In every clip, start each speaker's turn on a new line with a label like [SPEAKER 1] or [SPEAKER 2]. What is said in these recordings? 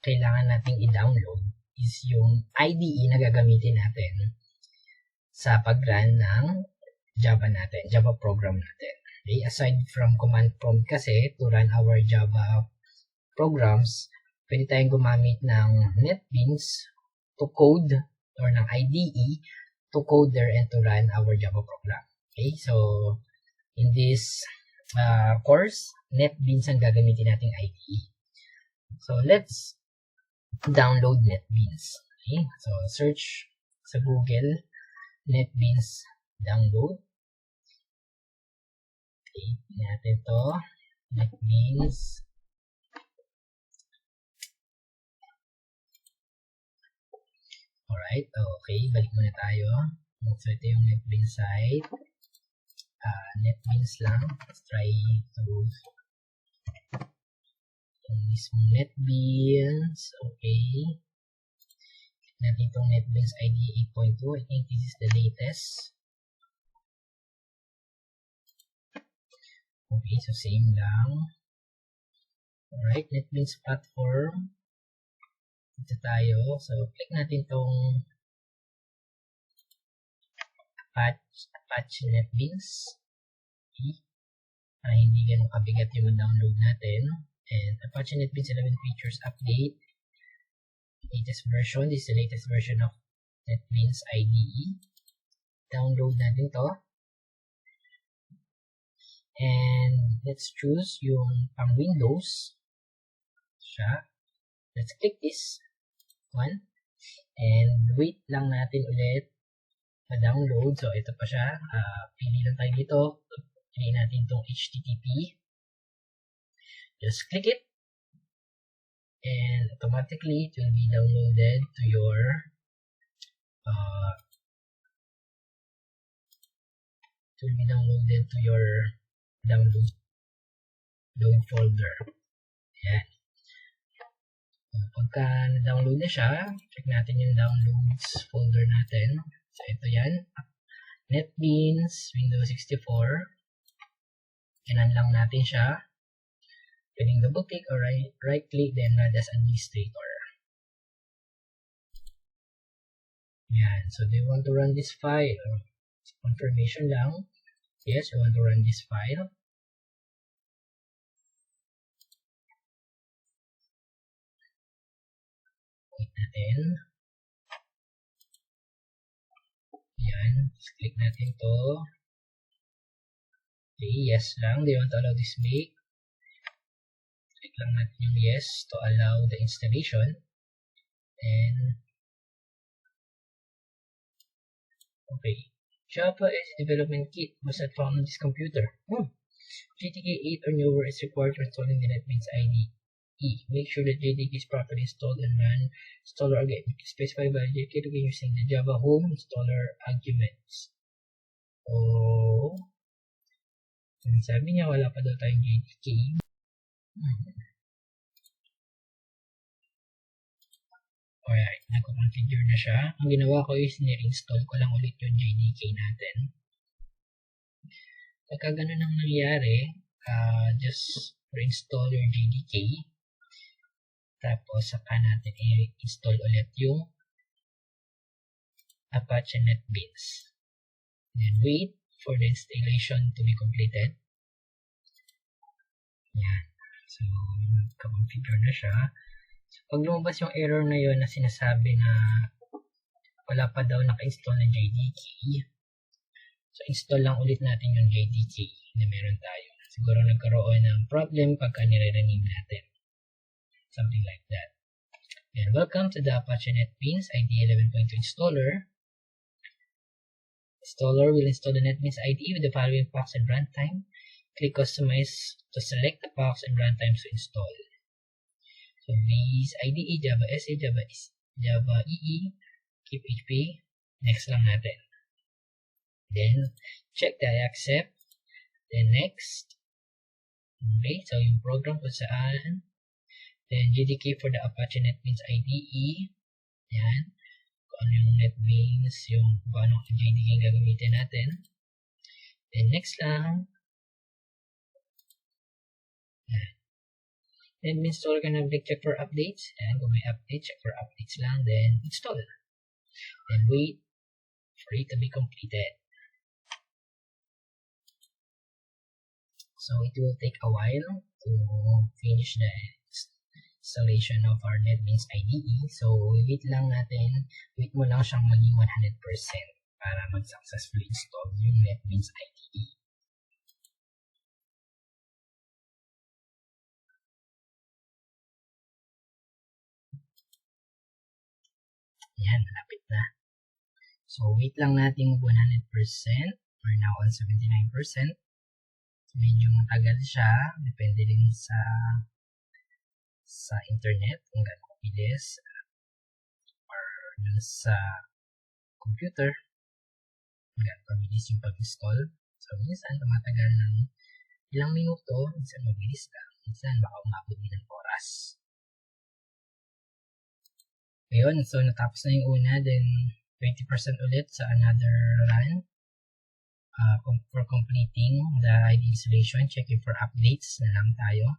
[SPEAKER 1] kailangan nating i-download is yung IDE na gagamitin natin sa pag-run ng Java natin, Java program natin. Okay? Aside from command prompt kasi to run our Java programs, pwede tayong gumamit ng Neatbeans to code or ng IDE to code there and to run our Java program. Okay, so in this course, Neatbeans ang gagamitin nating IDE. So let's download Neatbeans. Okay, so search sa Google, Neatbeans download. Okay, natin to, Neatbeans. Alright, okay, balik muna tayo. So ito yung Neatbeans site. Neatbeans lang. Let's try to yung mismo Neatbeans. Okay. Click natin itong Neatbeans IDE 8.2. I think this is the latest. Okay, so same lang. Alright, Neatbeans platform. Dito tayo. So, click natin itong Apache Neatbeans. Okay. Hindi ganun kabigat yung download natin. And Apache Neatbeans 11 features update. Latest version. This is the latest version of Neatbeans IDE. Download natin to. And let's choose yung pang Windows. Siya. Let's click this one. And wait lang natin ulit ma-download. So, ito pa siya. Pili lang tayo dito. Pili natin itong HTTP. Just click it. And automatically, it will be downloaded to your download folder. Ayan. Pagka na-download na siya, check natin yung downloads folder natin. So, ito yan. Neatbeans, Windows 64. Inan lang natin siya. Pwedeng double-click or right-click, then run as administrator. Yan. So, do you want to run this file? Confirmation lang. Yes, you want to run this file. Wait natin. Yan. Just click natin to. Okay, yes lang. Do you want to allow this make? Click lang natin yung yes to allow the installation. And okay. Java is a development kit was not found on this computer. JDK 8 or newer is required for installing the Neatbeans IDE. Make sure that JDK is properly installed and run installer again. Specify by JDK using the Java Home installer arguments. Oh. Sabi niya wala pa daw tayong JDK. Alright, nagko-configure na siya. Ang ginawa ko is ni-reinstall ko lang ulit yung JDK natin. Pagka ganun ang nangyari, just reinstall your JDK. Tapos, saka natin i-install ulit yung Apache Neatbeans. Then, wait for the installation to be completed. Yan. So, nagka-configure na siya. So, pag lumabas yung error na yun na sinasabi na wala pa daw naka-install na JDK, so install lang ulit natin yung JDK na meron tayo. Siguro nagkaroon ng problem pagka nire-rename natin. Something like that. Then, welcome to the Apache Neatbeans IDE 11.2 installer. Installer will install the Neatbeans IDE with the following packs and runtime. Click Customize to select the packs and runtimes to install. So, these IDE, Java SE, Java EE, keep HP, next lang natin. Then, check that I accept. Then, next. Okay, so yung program kung saan. Then, JDK for the Apache Neatbeans IDE. Yan. Kung ano yung Neatbeans, yung kung ano JDK yung gagamitin natin. Then, next lang. Yan. Then install ka na, check for updates. And kung may update, check for updates lang. Then install. Then wait for it to be completed. So it will take a while to finish the installation of our Neatbeans IDE. So wait lang natin, wait mo lang siyang maging 100% para mag-successfully install yung Neatbeans IDE. Yan, malapit na. So wait lang natin 100%. We're now on 79%. Medyo matagal siya, depende din sa internet kung gaano kabilis or dun sa computer kung gaano kabilis yung pag-install. So minsan tumatagal ng ilang minuto, minsan mabilis lang, minsan baka umabot din ng oras. Ayun, so natapos na yung una, then 20% ulit sa another run. For completing the IDE installation, checking for updates na lang tayo.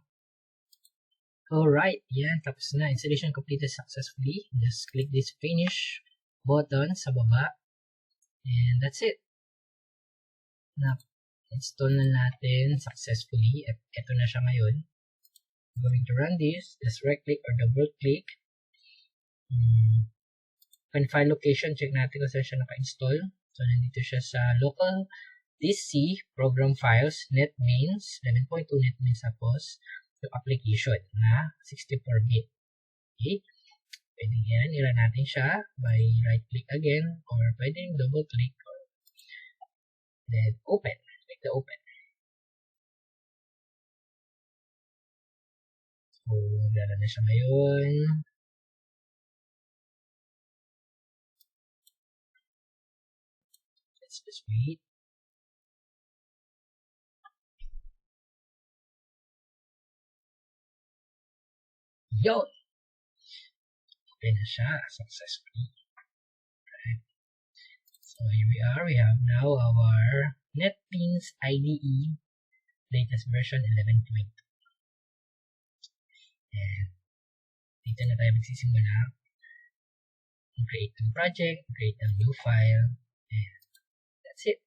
[SPEAKER 1] Alright, yan, tapos na. Installation completed successfully. Just click this finish button sa baba. And that's it. Na-install na natin successfully. Ito na siya ngayon. I'm going to run this. Just right click or double click. When file location, check natin kung saan siya naka-install. So, nandito siya sa local DC, program files, Neatbeans, 11.2 Neatbeans tapos yung application na 64-bit. Okay? Pwede yan, i-run natin siya by right-click again or pwede yung double-click or then open. Click the open. So, lala na siya ngayon. Let's just wait. Yun! Open na siya successfully. Right. So here we are. We have now our Neatbeans IDE latest version 11.2. And dito na tayo magsisimula. Create ng project, create ng new file, and that's it.